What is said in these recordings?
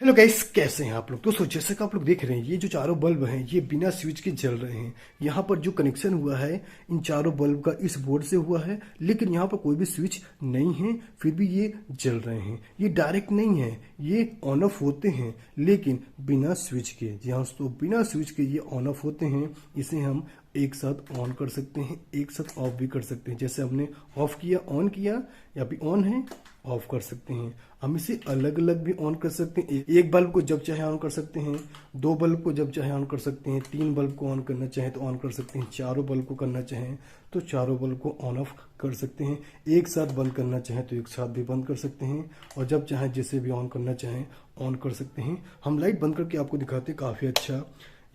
Hello guys, कैसे हैं आप लोग। तो जैसे कि आप लोग देख रहे हैं, ये जो चारों बल्ब हैं ये बिना स्विच के जल रहे हैं। यहाँ पर जो कनेक्शन हुआ है इन चारों बल्ब का इस बोर्ड से हुआ है, लेकिन यहाँ पर कोई भी स्विच नहीं है, फिर भी ये जल रहे हैं। ये डायरेक्ट नहीं है, ये ऑन ऑफ होते हैं लेकिन बिना स्विच के। जी हाँ दोस्तों, बिना स्विच के ये ऑन ऑफ होते हैं। इसे हम एक साथ ऑन कर सकते हैं, एक साथ ऑफ भी कर सकते हैं। जैसे हमने ऑफ किया, ऑन किया, या भी ऑन है, ऑफ कर सकते हैं। हम इसे अलग अलग भी ऑन कर सकते हैं। एक बल्ब को जब चाहे ऑन कर सकते हैं, दो बल्ब को जब चाहे ऑन कर सकते हैं, तीन बल्ब को ऑन करना चाहें तो ऑन कर सकते हैं, चारों बल्ब को करना चाहें तो चारों बल्ब को ऑन ऑफ कर सकते हैं। एक साथ बंद करना चाहें तो एक साथ भी बंद कर सकते हैं, और जब चाहे जिसे भी ऑन करना चाहें ऑन कर सकते हैं। हम लाइट बंद करके आपको दिखाते हैं, काफ़ी अच्छा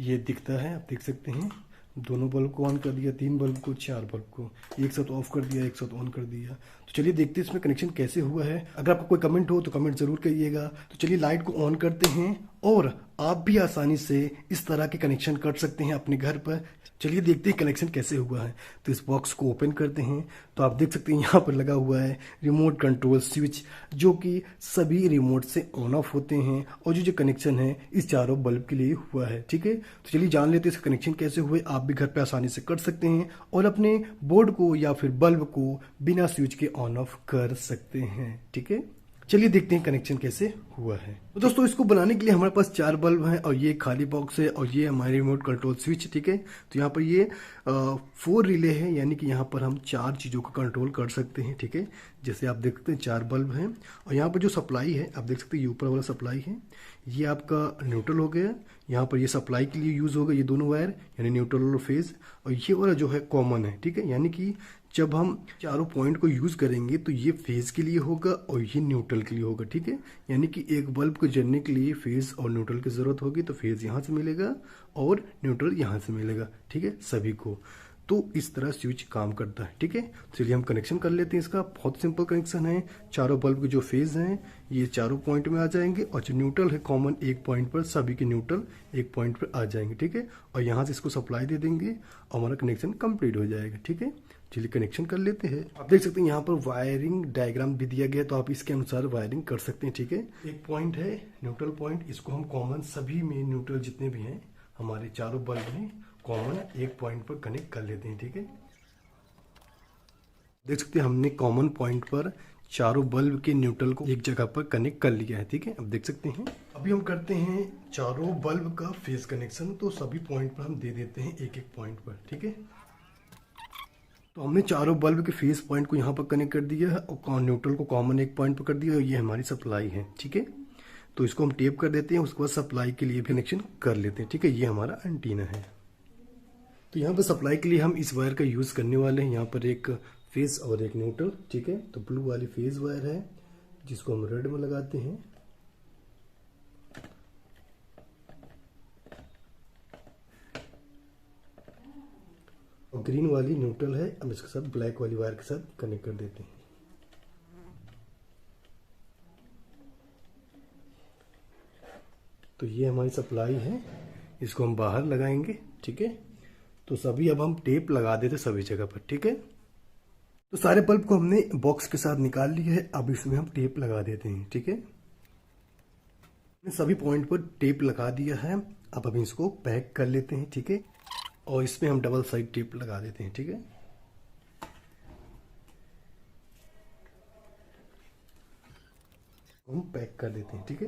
ये दिखता है। आप देख सकते हैं, दोनों बल्ब को ऑन कर दिया, तीन बल्ब को, चार बल्ब को एक साथ ऑफ कर दिया, एक साथ ऑन कर दिया। तो चलिए देखते हैं इसमें कनेक्शन कैसे हुआ है। अगर आपको कोई कमेंट हो तो कमेंट जरूर करिएगा। तो चलिए लाइट को ऑन करते हैं, और आप भी आसानी से इस तरह के कनेक्शन कर सकते हैं अपने घर पर। चलिए देखते हैं कनेक्शन कैसे हुआ है। तो इस बॉक्स को ओपन करते हैं, तो आप देख सकते हैं यहाँ पर लगा हुआ है रिमोट कंट्रोल स्विच, जो कि सभी रिमोट से ऑन ऑफ होते हैं, और जो कनेक्शन है इस चारों बल्ब के लिए हुआ है। ठीक है, तो चलिए जान लेते हैं इसका कनेक्शन कैसे हुए। आप भी घर पे आसानी से कर सकते हैं और अपने बोर्ड को या फिर बल्ब को बिना स्विच के ऑन ऑफ कर सकते हैं। ठीक है, चलिए देखते हैं कनेक्शन कैसे हुआ है। तो दोस्तों, इसको बनाने के लिए हमारे पास चार बल्ब हैं, और ये खाली बॉक्स है, और ये हमारे रिमोट कंट्रोल स्विच। ठीक है, तो यहाँ पर ये 4 रिले है, यानी कि यहाँ पर हम चार चीज़ों का कंट्रोल कर सकते हैं। ठीक है, जैसे आप देख सकते हैं चार बल्ब हैं, और यहाँ पर जो सप्लाई है आप देख सकते हैं, ये ऊपर वाला सप्लाई है, ये आपका न्यूट्रल हो गया। यहाँ पर ये सप्लाई के लिए यूज़ होगा, ये दोनों वायर, यानी न्यूट्रल और फेज, और ये वाला जो है कॉमन है। ठीक है, यानी कि जब हम चारों पॉइंट को यूज करेंगे तो ये फेज के लिए होगा और ये न्यूट्रल के लिए होगा। ठीक है, यानी कि एक बल्ब को जलने के लिए फेज और न्यूट्रल की जरूरत होगी, तो फेज यहाँ से मिलेगा और न्यूट्रल यहाँ से मिलेगा। ठीक है, सभी को। तो इस तरह स्विच काम करता है। ठीक है, चलिए हम कनेक्शन कर लेते हैं। इसका बहुत सिंपल कनेक्शन है। चारों बल्ब के जो फेज हैं ये चारों पॉइंट में आ जाएंगे, और जो न्यूट्रल है कॉमन एक पॉइंट पर, सभी के न्यूट्रल एक पॉइंट पर आ जाएंगे। ठीक है, और यहाँ से इसको सप्लाई दे देंगे और हमारा कनेक्शन कंप्लीट हो जाएगा। ठीक है, चलिए कनेक्शन कर लेते हैं। आप देख सकते हैं यहाँ पर वायरिंग डायग्राम भी दिया गया है, तो आप इसके अनुसार वायरिंग कर सकते हैं। ठीक है, एक पॉइंट है न्यूट्रल पॉइंट, इसको हम कॉमन सभी में न्यूट्रल जितने भी हैं हमारे चारों बल्ब में कॉमन एक पॉइंट पर कनेक्ट कर लेते हैं। ठीक है, देख सकते हैं हमने कॉमन पॉइंट पर चारों बल्ब के न्यूट्रल को एक जगह पर कनेक्ट कर लिया है। ठीक है, अब देख सकते हैं। अभी हम करते हैं चारों बल्ब का फेज कनेक्शन, तो सभी पॉइंट पर हम दे देते हैं एक एक पॉइंट पर। ठीक है, तो हमने चारों बल्ब के फेस पॉइंट को यहाँ पर कनेक्ट कर दिया है, और न्यूट्रल को कॉमन एक पॉइंट पर कर दिया, और ये हमारी सप्लाई है। ठीक है, तो इसको हम टेप कर देते हैं, उसके बाद सप्लाई के लिए भी कनेक्शन कर लेते हैं। ठीक है, ये हमारा एंटीना है। तो यहाँ पर सप्लाई के लिए हम इस वायर का यूज करने वाले हैं। यहाँ पर एक फेस और एक न्यूट्रल। ठीक है, तो ब्लू वाली फेज वायर है जिसको हम रेड में लगाते हैं, और ग्रीन वाली न्यूट्रल है, हम इसके साथ ब्लैक वाली वायर के साथ कनेक्ट कर देते हैं। तो ये हमारी सप्लाई है, इसको हम बाहर लगाएंगे। ठीक है, तो सभी अब हम टेप लगा देते सभी जगह पर। ठीक है, तो सारे बल्ब को हमने बॉक्स के साथ निकाल लिया है, अब इसमें हम टेप लगा देते हैं। ठीक है, सभी पॉइंट पर टेप लगा दिया है, अब हम इसको पैक कर लेते हैं। ठीक है, और इसमें हम डबल साइड टेप लगा देते हैं। ठीक है, हम पैक कर देते हैं। ठीक है,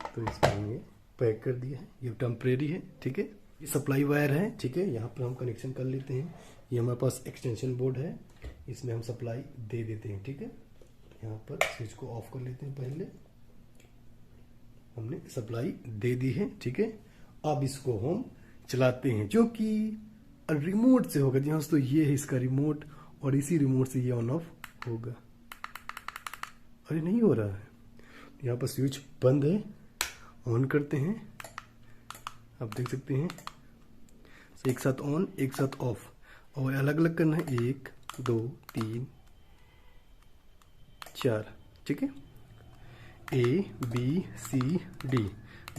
तो इसको हमने पैक कर दिया है, ये टेम्परेरी है। ठीक है, ये सप्लाई वायर है। ठीक है, यहाँ पर हम कनेक्शन कर लेते हैं। ये हमारे पास एक्सटेंशन बोर्ड है, इसमें हम सप्लाई दे देते हैं। ठीक है, यहाँ पर स्विच को ऑफ कर लेते हैं। पहले हमने सप्लाई दे दी है। ठीक है, अब इसको हम चलाते हैं, जो कि रिमोट से होगा। जी हाँ दोस्तों, ये है इसका रिमोट, और इसी रिमोट से ये ऑन ऑफ होगा। अरे नहीं हो रहा है, यहाँ पर स्विच बंद है, ऑन करते हैं। आप देख सकते हैं, एक साथ ऑन एक साथ ऑफ, और अलग अलग करना है, 1 2 3 4। ठीक है, ABCD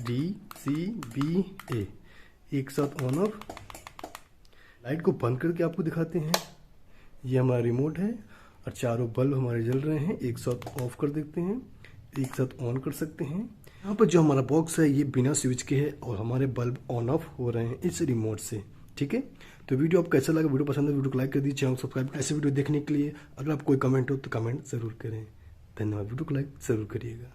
DCBA एक साथ ऑन ऑफ। लाइट को बंद करके आपको दिखाते हैं। ये हमारा रिमोट है, और चारों बल्ब हमारे जल रहे हैं। एक साथ ऑफ कर देते हैं, एक साथ ऑन कर सकते हैं। यहाँ पर जो हमारा बॉक्स है ये बिना स्विच के है और हमारे बल्ब ऑन ऑफ हो रहे हैं इस रिमोट से। ठीक है, तो वीडियो आपको कैसा लगा? वीडियो पसंद है वीडियो को लाइक कर दीजिए, चैनल सब्सक्राइब। ऐसे वीडियो देखने के लिए अगर आप कोई कमेंट हो तो कमेंट जरूर करें। धन्यवाद, वीडियो को लाइक जरूर करिएगा।